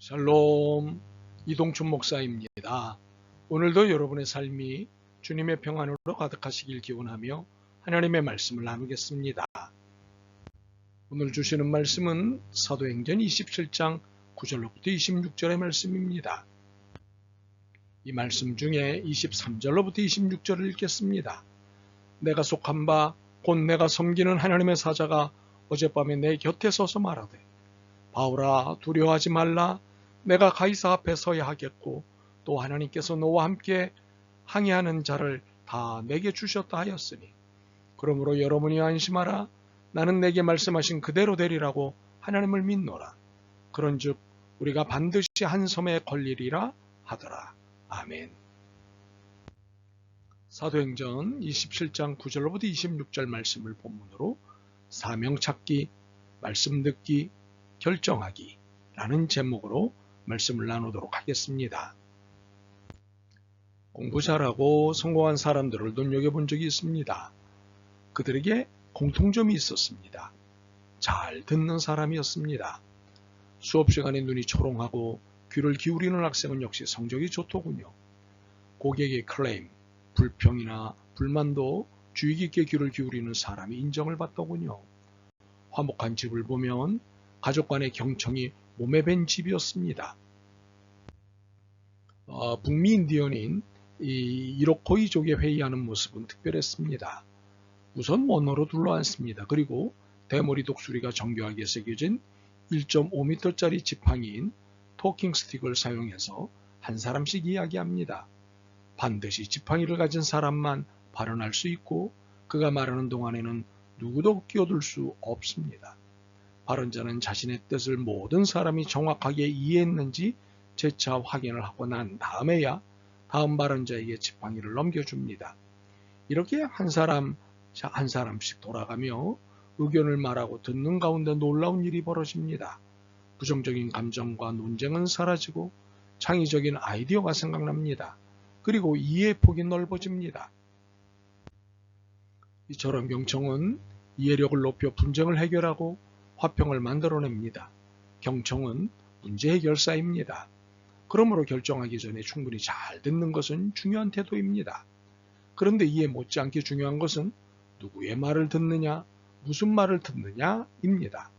샬롬, 이동춘 목사입니다. 오늘도 여러분의 삶이 주님의 평안으로 가득하시길 기원하며 하나님의 말씀을 나누겠습니다. 오늘 주시는 말씀은 사도행전 27장 9절로부터 26절의 말씀입니다. 이 말씀 중에 23절로부터 26절을 읽겠습니다. 내가 속한 바 곧 내가 섬기는 하나님의 사자가 어젯밤에 내 곁에 서서 말하되 바울아 두려워하지 말라. 내가 가이사 앞에 서야 하겠고 또 하나님께서 너와 함께 항해하는 자를 다 내게 주셨다 하였으니 그러므로 여러분이 안심하라. 나는 내게 말씀하신 그대로 되리라고 하나님을 믿노라. 그런즉 우리가 반드시 한 섬에 걸리리라 하더라. 아멘. 사도행전 27장 9절로부터 26절 말씀을 본문으로 사명 찾기, 말씀 듣기, 결정하기 라는 제목으로 말씀을 나누도록 하겠습니다. 공부 잘하고 성공한 사람들을 눈여겨본 적이 있습니다. 그들에게 공통점이 있었습니다. 잘 듣는 사람이었습니다. 수업 시간에 눈이 초롱하고 귀를 기울이는 학생은 역시 성적이 좋더군요. 고객의 클레임, 불평이나 불만도 주의 깊게 귀를 기울이는 사람이 인정을 받더군요. 화목한 집을 보면 가족 간의 경청이 몸에 밴 집이었습니다. 북미 인디언인 이로코이족의 회의하는 모습은 특별했습니다. 우선 원어로 둘러앉습니다. 그리고 대머리 독수리가 정교하게 새겨진 1.5m짜리 지팡이인 토킹 스틱을 사용해서 한 사람씩 이야기합니다. 반드시 지팡이를 가진 사람만 발언할 수 있고 그가 말하는 동안에는 누구도 끼어들 수 없습니다. 발언자는 자신의 뜻을 모든 사람이 정확하게 이해했는지 재차 확인을 하고 난 다음에야 다음 발언자에게 지팡이를 넘겨줍니다. 이렇게 한 사람씩 돌아가며 의견을 말하고 듣는 가운데 놀라운 일이 벌어집니다. 부정적인 감정과 논쟁은 사라지고 창의적인 아이디어가 생각납니다. 그리고 이해의 폭이 넓어집니다. 이처럼 경청은 이해력을 높여 분쟁을 해결하고 화평을 만들어냅니다. 경청은 문제 해결사입니다. 그러므로 결정하기 전에 충분히 잘 듣는 것은 중요한 태도입니다. 그런데 이에 못지않게 중요한 것은 누구의 말을 듣느냐, 무슨 말을 듣느냐입니다.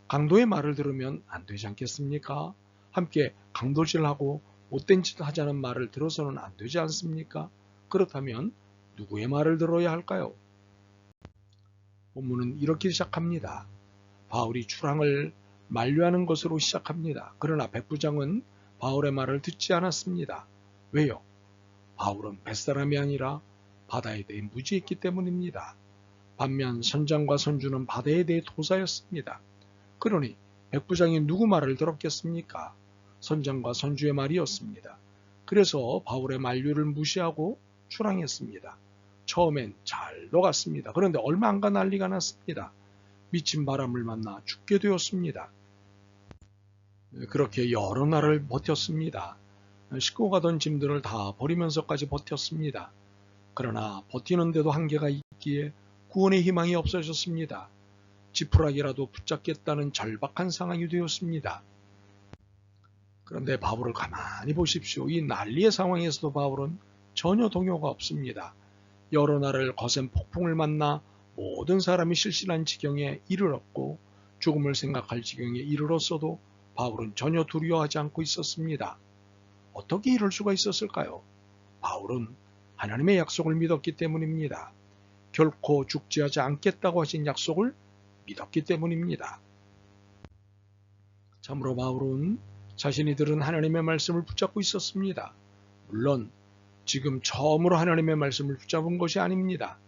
강도의 말을 들으면 안 되지 않겠습니까? 함께 강도질하고 못된 짓 하자는 말을 들어서는 안 되지 않습니까? 그렇다면 누구의 말을 들어야 할까요? 본문은 이렇게 시작합니다. 바울이 출항을 만류하는 것으로 시작합니다. 그러나 백부장은 바울의 말을 듣지 않았습니다. 왜요? 바울은 뱃사람이 아니라 바다에 대해 무지했기 때문입니다. 반면 선장과 선주는 바다에 대해 도사였습니다. 그러니 백부장이 누구 말을 들었겠습니까? 선장과 선주의 말이었습니다. 그래서 바울의 만류를 무시하고 출항했습니다. 처음엔 잘 녹았습니다. 그런데 얼마 안 가 난리가 났습니다. 미친 바람을 만나 죽게 되었습니다. 그렇게 여러 날을 버텼습니다. 싣고 가던 짐들을 다 버리면서까지 버텼습니다. 그러나 버티는데도 한계가 있기에 구원의 희망이 없어졌습니다. 지푸라기라도 붙잡겠다는 절박한 상황이 되었습니다. 그런데 바울을 가만히 보십시오. 이 난리의 상황에서도 바울은 전혀 동요가 없습니다. 여러 날을 거센 폭풍을 만나 모든 사람이 실신한 지경에 이르렀고 죽음을 생각할 지경에 이르렀어도 바울은 전혀 두려워하지 않고 있었습니다. 어떻게 이럴 수가 있었을까요? 바울은 하나님의 약속을 믿었기 때문입니다. 결코 죽지 하지 않겠다고 하신 약속을 믿었기 때문입니다. 참으로 바울은 자신이 들은 하나님의 말씀을 붙잡고 있었습니다. 물론 지금 처음으로 하나님의 말씀을 붙잡은 것이 아닙니다.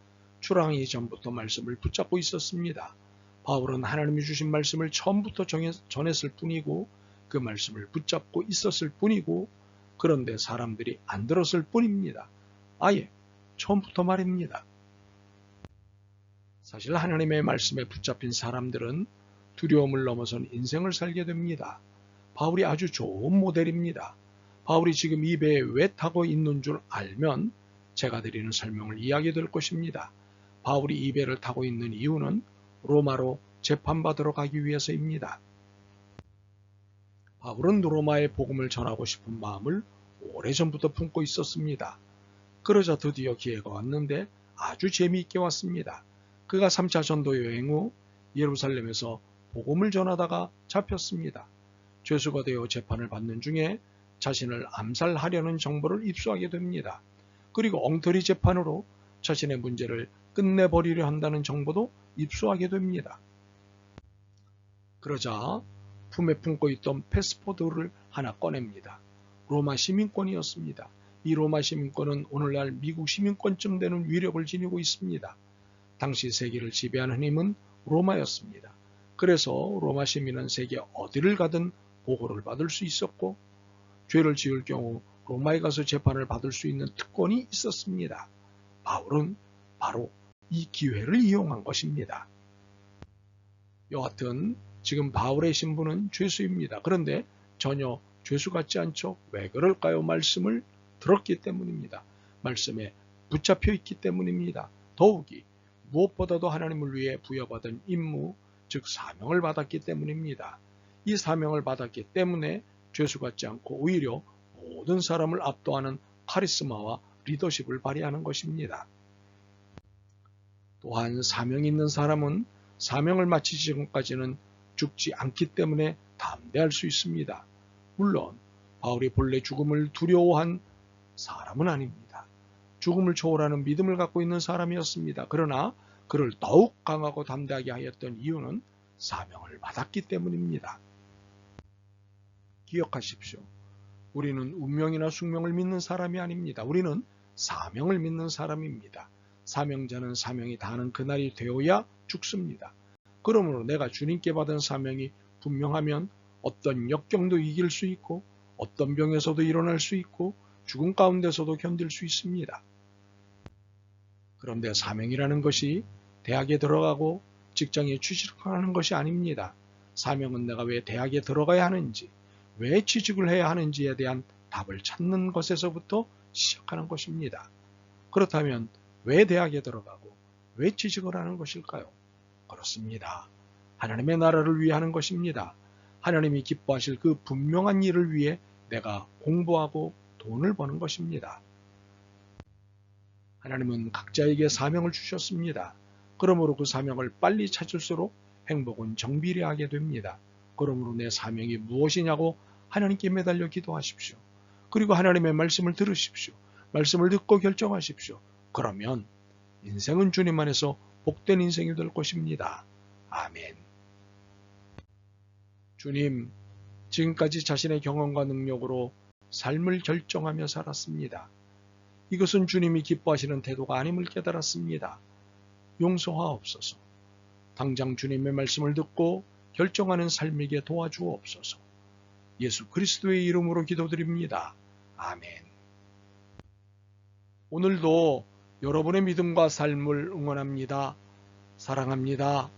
출항하기 전부터 말씀을 붙잡고 있었습니다. 바울은 하나님이 주신 말씀을 처음부터 전했을 뿐이고 그 말씀을 붙잡고 있었을 뿐이고 그런데 사람들이 안 들었을 뿐입니다. 아예 처음부터 말입니다. 사실 하나님의 말씀에 붙잡힌 사람들은 두려움을 넘어선 인생을 살게 됩니다. 바울이 아주 좋은 모델입니다. 바울이 지금 이 배에 왜 타고 있는 줄 알면 제가 드리는 설명을 이해하게 될 것입니다. 바울이 이 배를 타고 있는 이유는 로마로 재판받으러 가기 위해서입니다. 바울은 로마에 복음을 전하고 싶은 마음을 오래전부터 품고 있었습니다. 그러자 드디어 기회가 왔는데 아주 재미있게 왔습니다. 그가 3차 전도 여행 후 예루살렘에서 복음을 전하다가 잡혔습니다. 죄수가 되어 재판을 받는 중에 자신을 암살하려는 정보를 입수하게 됩니다. 그리고 엉터리 재판으로 자신의 문제를 끝내버리려 한다는 정보도 입수하게 됩니다. 그러자 품에 품고 있던 패스포드를 하나 꺼냅니다. 로마 시민권이었습니다. 이 로마 시민권은 오늘날 미국 시민권쯤 되는 위력을 지니고 있습니다. 당시 세계를 지배하는 힘은 로마였습니다. 그래서 로마 시민은 세계 어디를 가든 보호를 받을 수 있었고 죄를 지을 경우 로마에 가서 재판을 받을 수 있는 특권이 있었습니다. 바울은 바로 이 기회를 이용한 것입니다. 여하튼 지금 바울의 신분은 죄수입니다. 그런데 전혀 죄수 같지 않죠? 왜 그럴까요? 말씀을 들었기 때문입니다. 말씀에 붙잡혀 있기 때문입니다. 더욱이 무엇보다도 하나님을 위해 부여받은 임무, 즉 사명을 받았기 때문입니다. 이 사명을 받았기 때문에 죄수 같지 않고 오히려 모든 사람을 압도하는 카리스마와 리더십을 발휘하는 것입니다. 또한 사명이 있는 사람은 사명을 마치기 전까지는 죽지 않기 때문에 담대할 수 있습니다. 물론 바울이 본래 죽음을 두려워한 사람은 아닙니다. 죽음을 초월하는 믿음을 갖고 있는 사람이었습니다. 그러나 그를 더욱 강하고 담대하게 하였던 이유는 사명을 받았기 때문입니다. 기억하십시오. 우리는 운명이나 숙명을 믿는 사람이 아닙니다. 우리는 사명을 믿는 사람입니다. 사명자는 사명이 다하는 그날이 되어야 죽습니다. 그러므로 내가 주님께 받은 사명이 분명하면 어떤 역경도 이길 수 있고 어떤 병에서도 일어날 수 있고 죽음 가운데서도 견딜 수 있습니다. 그런데 사명이라는 것이 대학에 들어가고 직장에 취직하는 것이 아닙니다. 사명은 내가 왜 대학에 들어가야 하는지, 왜 취직을 해야 하는지에 대한 답을 찾는 것에서부터 시작하는 것입니다. 그렇다면 왜 대학에 들어가고 왜 취직을 하는 것일까요? 그렇습니다. 하나님의 나라를 위해 하는 것입니다. 하나님이 기뻐하실 그 분명한 일을 위해 내가 공부하고 돈을 버는 것입니다. 하나님은 각자에게 사명을 주셨습니다. 그러므로 그 사명을 빨리 찾을수록 행복은 정비례하게 됩니다. 그러므로 내 사명이 무엇이냐고 하나님께 매달려 기도하십시오. 그리고 하나님의 말씀을 들으십시오. 말씀을 듣고 결정하십시오. 그러면 인생은 주님 안에서 복된 인생이 될 것입니다. 아멘. 주님, 지금까지 자신의 경험과 능력으로 삶을 결정하며 살았습니다. 이것은 주님이 기뻐하시는 태도가 아님을 깨달았습니다. 용서하옵소서. 당장 주님의 말씀을 듣고 결정하는 삶이게 도와주옵소서. 예수 그리스도의 이름으로 기도드립니다. 아멘. 오늘도 여러분의 믿음과 삶을 응원합니다. 사랑합니다.